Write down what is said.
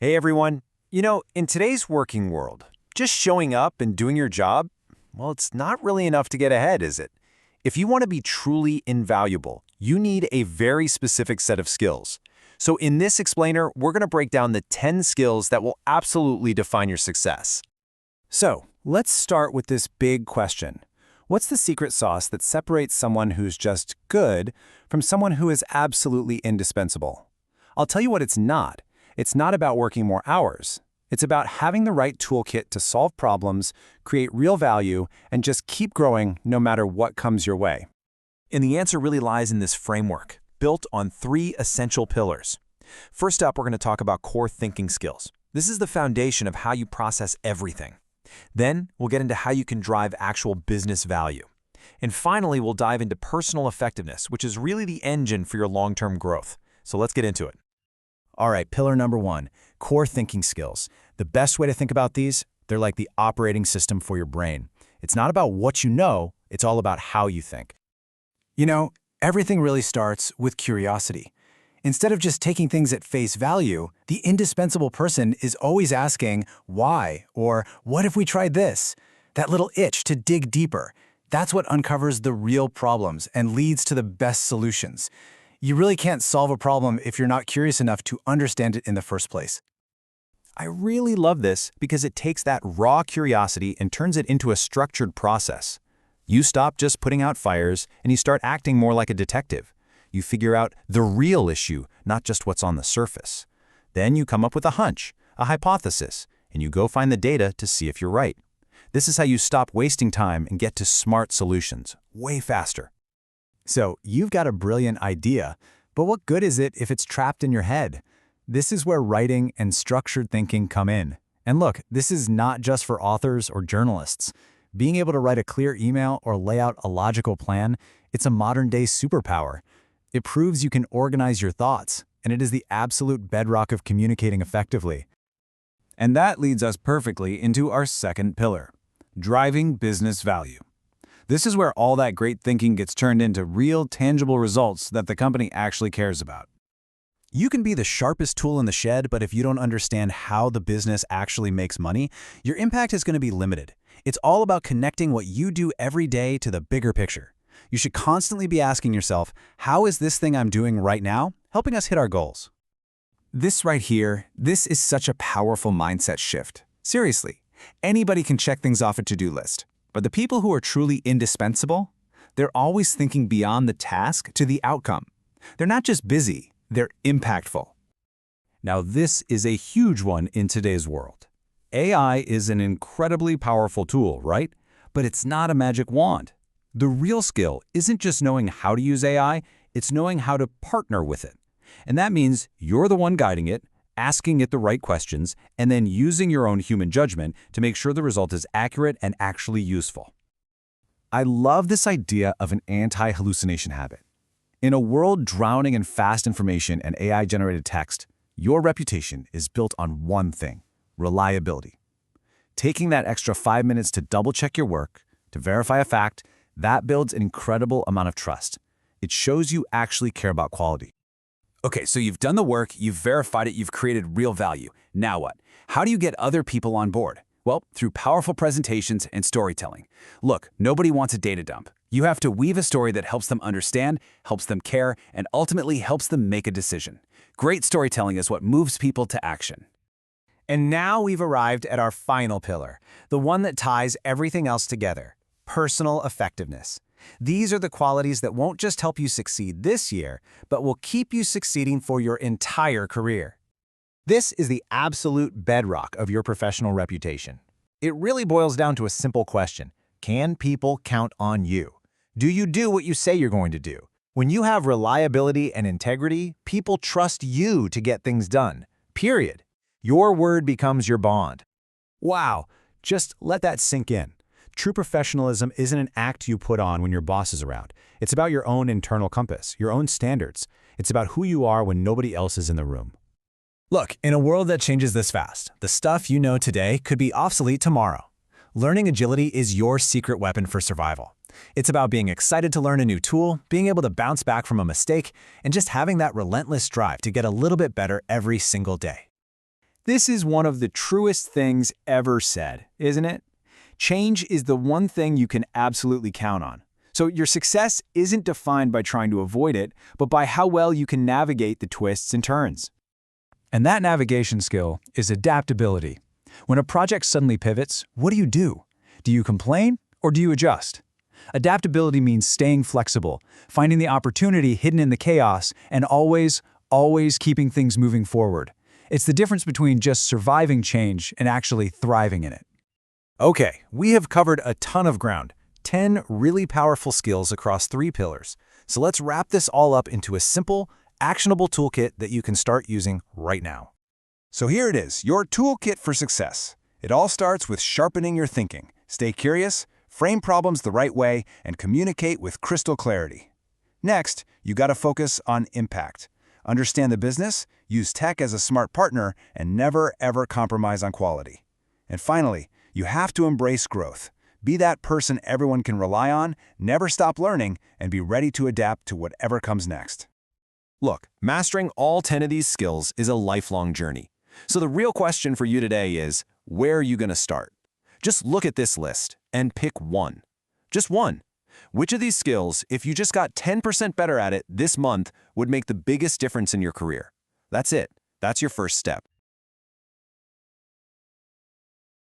Hey everyone. In today's working world, just showing up and doing your job, well, it's not really enough to get ahead, is it? If you want to be truly invaluable, you need a very specific set of skills. So in this explainer, we're going to break down the 10 skills that will absolutely define your success. So, let's start with this big question. What's the secret sauce that separates someone who's just good from someone who is absolutely indispensable? I'll tell you what it's not. It's not about working more hours. It's about having the right toolkit to solve problems, create real value, and just keep growing no matter what comes your way. And the answer really lies in this framework, built on 3 essential pillars. First up, we're going to talk about core thinking skills. This is the foundation of how you process everything. Then, we'll get into how you can drive actual business value. And finally, we'll dive into personal effectiveness, which is really the engine for your long-term growth. So let's get into it. All right, pillar number 1, core thinking skills. The best way to think about these, they're like the operating system for your brain. It's not about what you know, it's all about how you think. Everything really starts with curiosity. Instead of just taking things at face value, the indispensable person is always asking, why? Or what if we tried this? That little itch to dig deeper. That's what uncovers the real problems and leads to the best solutions. You really can't solve a problem if you're not curious enough to understand it in the first place. I really love this because it takes that raw curiosity and turns it into a structured process. You stop just putting out fires and you start acting more like a detective. You figure out the real issue, not just what's on the surface. Then you come up with a hunch, a hypothesis, and you go find the data to see if you're right. This is how you stop wasting time and get to smart solutions, way faster. So, you've got a brilliant idea, but what good is it if it's trapped in your head? This is where writing and structured thinking come in. And look, this is not just for authors or journalists. Being able to write a clear email or lay out a logical plan, it's a modern-day superpower. It proves you can organize your thoughts, and it is the absolute bedrock of communicating effectively. And that leads us perfectly into our second pillar, driving business value. This is where all that great thinking gets turned into real, tangible results that the company actually cares about. You can be the sharpest tool in the shed, but if you don't understand how the business actually makes money, your impact is going to be limited. It's all about connecting what you do every day to the bigger picture. You should constantly be asking yourself, how is this thing I'm doing right now helping us hit our goals? This right here, this is such a powerful mindset shift. Seriously, anybody can check things off a to-do list. But the people who are truly indispensable, they're always thinking beyond the task to the outcome. They're not just busy, they're impactful. Now this is a huge one in today's world. AI is an incredibly powerful tool, right? But it's not a magic wand. The real skill isn't just knowing how to use AI, it's knowing how to partner with it. And that means you're the one guiding it, asking it the right questions, and then using your own human judgment to make sure the result is accurate and actually useful. I love this idea of an anti-hallucination habit. In a world drowning in fast information and AI-generated text, your reputation is built on one thing: reliability. Taking that extra 5 minutes to double-check your work, to verify a fact, that builds an incredible amount of trust. It shows you actually care about quality. Okay, so you've done the work, you've verified it, you've created real value. Now what? How do you get other people on board? Well, through powerful presentations and storytelling. Look, nobody wants a data dump. You have to weave a story that helps them understand, helps them care, and ultimately helps them make a decision. Great storytelling is what moves people to action. And now we've arrived at our final pillar, the one that ties everything else together: personal effectiveness. These are the qualities that won't just help you succeed this year, but will keep you succeeding for your entire career. This is the absolute bedrock of your professional reputation. It really boils down to a simple question: can people count on you? Do you do what you say you're going to do? When you have reliability and integrity, people trust you to get things done. Period. Your word becomes your bond. Wow, just let that sink in. True professionalism isn't an act you put on when your boss is around. It's about your own internal compass, your own standards. It's about who you are when nobody else is in the room. Look, in a world that changes this fast, the stuff you know today could be obsolete tomorrow. Learning agility is your secret weapon for survival. It's about being excited to learn a new tool, being able to bounce back from a mistake, and just having that relentless drive to get a little bit better every single day. This is one of the truest things ever said, isn't it? Change is the one thing you can absolutely count on. So your success isn't defined by trying to avoid it, but by how well you can navigate the twists and turns. And that navigation skill is adaptability. When a project suddenly pivots, what do you do? Do you complain or do you adjust? Adaptability means staying flexible, finding the opportunity hidden in the chaos, and always keeping things moving forward. It's the difference between just surviving change and actually thriving in it. Okay, we have covered a ton of ground, 10 really powerful skills across 3 pillars. So let's wrap this all up into a simple, actionable toolkit that you can start using right now. So here it is, your toolkit for success. It all starts with sharpening your thinking. Stay curious, frame problems the right way, and communicate with crystal clarity. Next, you got to focus on impact. Understand the business, use tech as a smart partner, and never ever compromise on quality. And finally, you have to embrace growth. Be that person everyone can rely on, never stop learning, and be ready to adapt to whatever comes next. Look, mastering all 10 of these skills is a lifelong journey. So the real question for you today is, where are you going to start? Just look at this list and pick one. Just one. Which of these skills, if you just got 10% better at it this month, would make the biggest difference in your career? That's it. That's your first step.